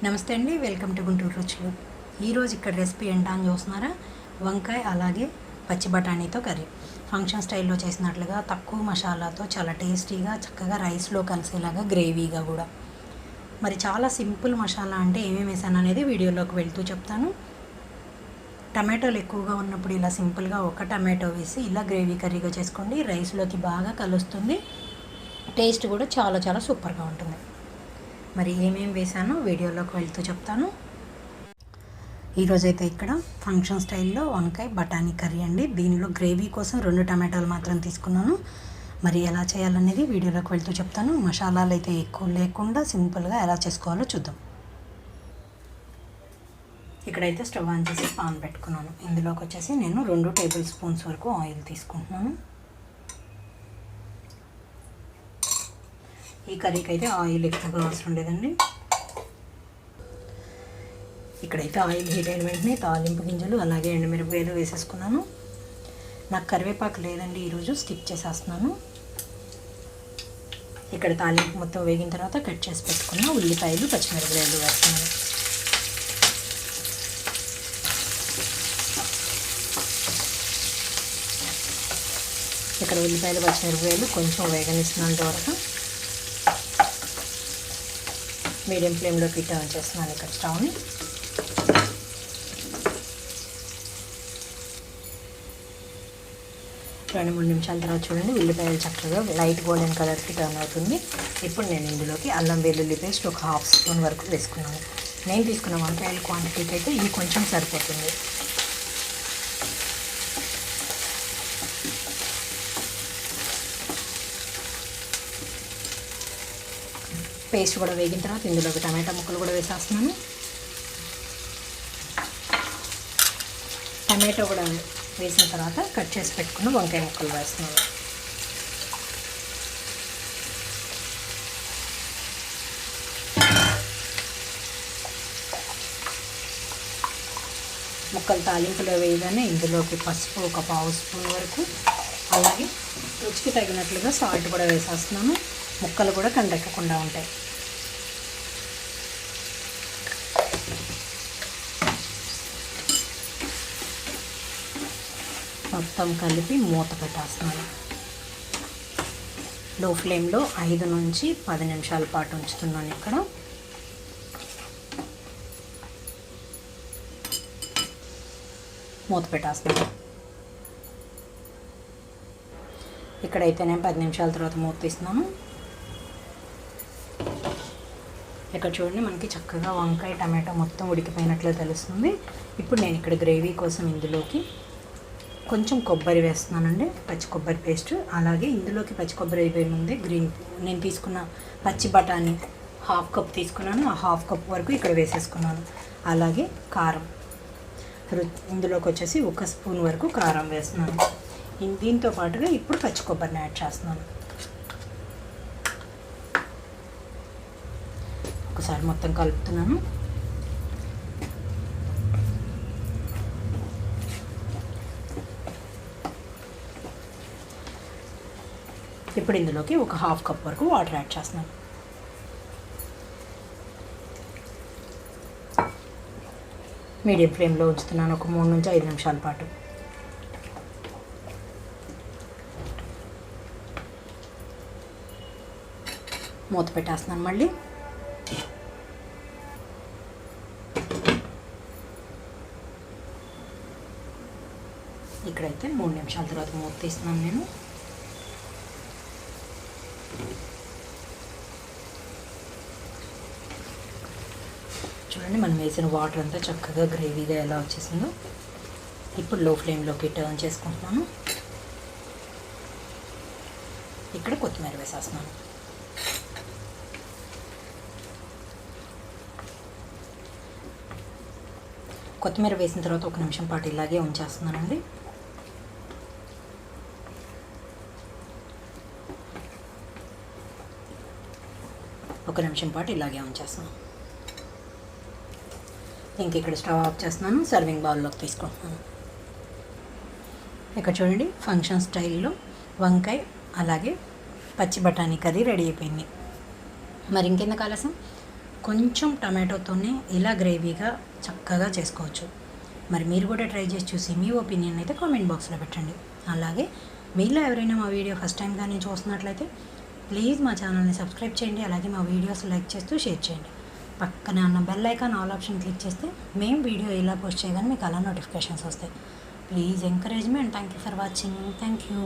నమస్తే అండి, welcome to Guntur రుచులు. ఈరోజు ఇక్కడ రెసిపీ ఏంటా అని చూస్తున్నారా? వంకాయ అలాగే పచ్చి బఠానీతో కర్రీ. ఫంక్షన్ స్టైల్లో చేసినట్లుగా తక్కువ మసాలాతో చాలా టేస్టీగా చక్కగా రైస్లో కలిసేలాగా గ్రేవీగా కూడా. మరి చాలా సింపుల్ మసాలా అంటే ఏమేమి వేసాను అనేది వీడియోలోకి వెళ్తూ చెప్తాను. టమాటోలు ఎక్కువగా ఉన్నప్పుడు ఇలా సింపుల్గా ఒక టమాటో వేసి ఇలా గ్రేవీ కర్రీగా చేసుకోండి. రైస్లోకి బాగా కలుస్తుంది, టేస్ట్ కూడా చాలా చాలా సూపర్గా ఉంటుంది. మరి ఏమేమి వేసానో వీడియోలోకి వెళ్తూ చెప్తాను. ఈరోజైతే ఇక్కడ ఫంక్షన్ స్టైల్లో వంకాయ బఠానీ కర్రీ అండి. దీనిలో గ్రేవీ కోసం 2 టమాటాలు మాత్రం తీసుకున్నాను. మరి ఎలా చేయాలనేది వీడియోలోకి వెళ్తూ చెప్తాను. మసాలాలు అయితే ఎక్కువ లేకుండా సింపుల్గా ఎలా చేసుకోవాలో చూద్దాం. ఇక్కడైతే స్టవ్ ఆన్ చేసి పాన్ పెట్టుకున్నాను. ఇందులోకి వచ్చేసి నేను 2 టేబుల్ స్పూన్స్ వరకు ఆయిల్ తీసుకుంటున్నాను. ఈ కర్రీకి అయితే ఆయిల్ ఎక్కువగా అవసరం లేదండి. ఇక్కడైతే ఆయిల్ హీట్ అయిన వెంటనే తాలింపు గింజలు అలాగే ఎండుమిరపకాయలు వేసేసుకున్నాను. నాకు కరివేపాకు లేదండి, ఈరోజు స్కిప్ చేసేస్తున్నాను. ఇక్కడ తాలింపు మొత్తం వేగిన తర్వాత కట్ చేసి పెట్టుకున్న ఉల్లిపాయలు పచ్చిమిరపకాయలు వేస్తున్నాను. ఇక్కడ ఉల్లిపాయలు పచ్చిమిరపకాయలు కొంచెం వేగనిస్తున్నంత వరకు మీడియం ఫ్లేమ్లోకి టర్న్ చేస్తున్నాను. ఇక్కడ స్టవ్ని 2-3 నిమిషాల తర్వాత చూడండి, ఉల్లిపాయలు చక్కగా లైట్ గోల్డెన్ కలర్కి టర్న్ అవుతుంది. ఇప్పుడు నేను ఇందులోకి అల్లం వెల్లుల్లి పేస్ట్ ఒక 1/2 స్పూన్ వరకు వేసుకున్నాను. నేను తీసుకున్న వంకాయల క్వాంటిటీకి అయితే ఇది కొంచెం సరిపోతుంది. పేస్ట్ కూడా వేగిన తర్వాత ఇందులోకి టమాటా ముక్కలు కూడా వేసేస్తున్నాను. టమాటో కూడా వేసిన తర్వాత కట్ చేసి పెట్టుకున్న వంకాయ ముక్కలు వేస్తున్నాను. ముక్కలు తాలింపులో వేయగానే ఇందులోకి పసుపు ఒక 1/2 స్పూన్ వరకు, అలాగే రుచికి తగినట్లుగా సాల్ట్ కూడా వేసేస్తున్నాను. ముక్కలు కూడా కందెక్కకుండా ఉంటాయి. మొత్తం కలిపి మూత పెట్టేస్తున్నాను. లో ఫ్లేమ్లో 5 నుంచి 10 నిమిషాల పాటు ఉంచుతున్నాను. ఇక్కడ మూత పెట్టేస్తున్నాను. ఇక్కడైతే నేను 10 నిమిషాల తర్వాత మూత తీస్తున్నాను. ఇక్కడ చూడండి, మనకి చక్కగా వంకాయ టమాటో మొత్తం ఉడికిపోయినట్లు తెలుస్తుంది. ఇప్పుడు నేను ఇక్కడ గ్రేవీ కోసం ఇందులోకి కొంచెం కొబ్బరి వేస్తున్నానండి, పచ్చి కొబ్బరి పేస్ట్. అలాగే ఇందులోకి పచ్చి కొబ్బరి అయిపోయి ముందే నేను తీసుకున్న పచ్చి బఠానీ 1/2 కప్ తీసుకున్నాను. ఆ 1/2 కప్ వరకు ఇక్కడ వేసేసుకున్నాను. అలాగే కారం ఇందులోకి వచ్చేసి 1 స్పూన్ వరకు కారం వేస్తున్నాను. దీంతో పాటుగా ఇప్పుడు పచ్చి కొబ్బరిని యాడ్ చేస్తున్నాను. ఒకసారి మొత్తం కలుపుతున్నాను. ఇప్పుడు ఇందులోకి ఒక 1/2 కప్ వరకు వాటర్ యాడ్ చేస్తున్నాను. మీడియం ఫ్లేమ్లో ఉంచుతున్నాను ఒక 3 నుంచి 5 నిమిషాల పాటు. మూత పెట్టేస్తున్నాను మళ్ళీ. ఇక్కడైతే 3 నిమిషాల తర్వాత మూత తీస్తున్నాను నేను. చూడండి, మనం వేసిన వాటర్ అంతా చక్కగా గ్రేవీగా ఎలా వచ్చేసిందో. ఇప్పుడు లో ఫ్లేమ్లోకి టర్న్ చేసుకుంటున్నాను. ఇక్కడ కొత్తిమీర వేసేస్తున్నాను. కొత్తిమీర వేసిన తర్వాత 1 నిమిషం పాటు ఇలాగే ఉంచేస్తున్నానండి. ఒక నిమిషం పాటు ఇలాగే ఉంచేస్తున్నాను. ఇంక ఇక్కడ స్టవ్ ఆఫ్ చేస్తున్నాను. సర్వింగ్ బౌల్లోకి తీసుకుంటున్నాను. ఇక్కడ చూడండి, ఫంక్షన్ స్టైల్లో వంకాయ అలాగే పచ్చి బఠానీ కర్రీ రెడీ అయిపోయింది. మరి ఇంకెందుకు ఆలస్యం, కొంచెం టమాటోతోనే ఇలా గ్రేవీగా చక్కగా చేసుకోవచ్చు. మరి మీరు కూడా ట్రై చేసి చూసి మీ ఒపీనియన్ అయితే కామెంట్ బాక్స్లో పెట్టండి. అలాగే మీలో ఎవరైనా మా వీడియో ఫస్ట్ టైం కానీ చూస్తున్నట్లయితే ప్లీజ్ మా ఛానల్ని సబ్స్క్రైబ్ చేయండి. అలాగే మా వీడియోస్ లైక్ చేస్తూ షేర్ చేయండి. పక్కనే ఉన్న bell icon all option click చేస్తే మేము వీడియో ఇలా పోస్ట్ చేయగానే మీకు అలా నోటిఫికేషన్స్ వస్తాయి. Please encourage me and thank you for watching. Thank you.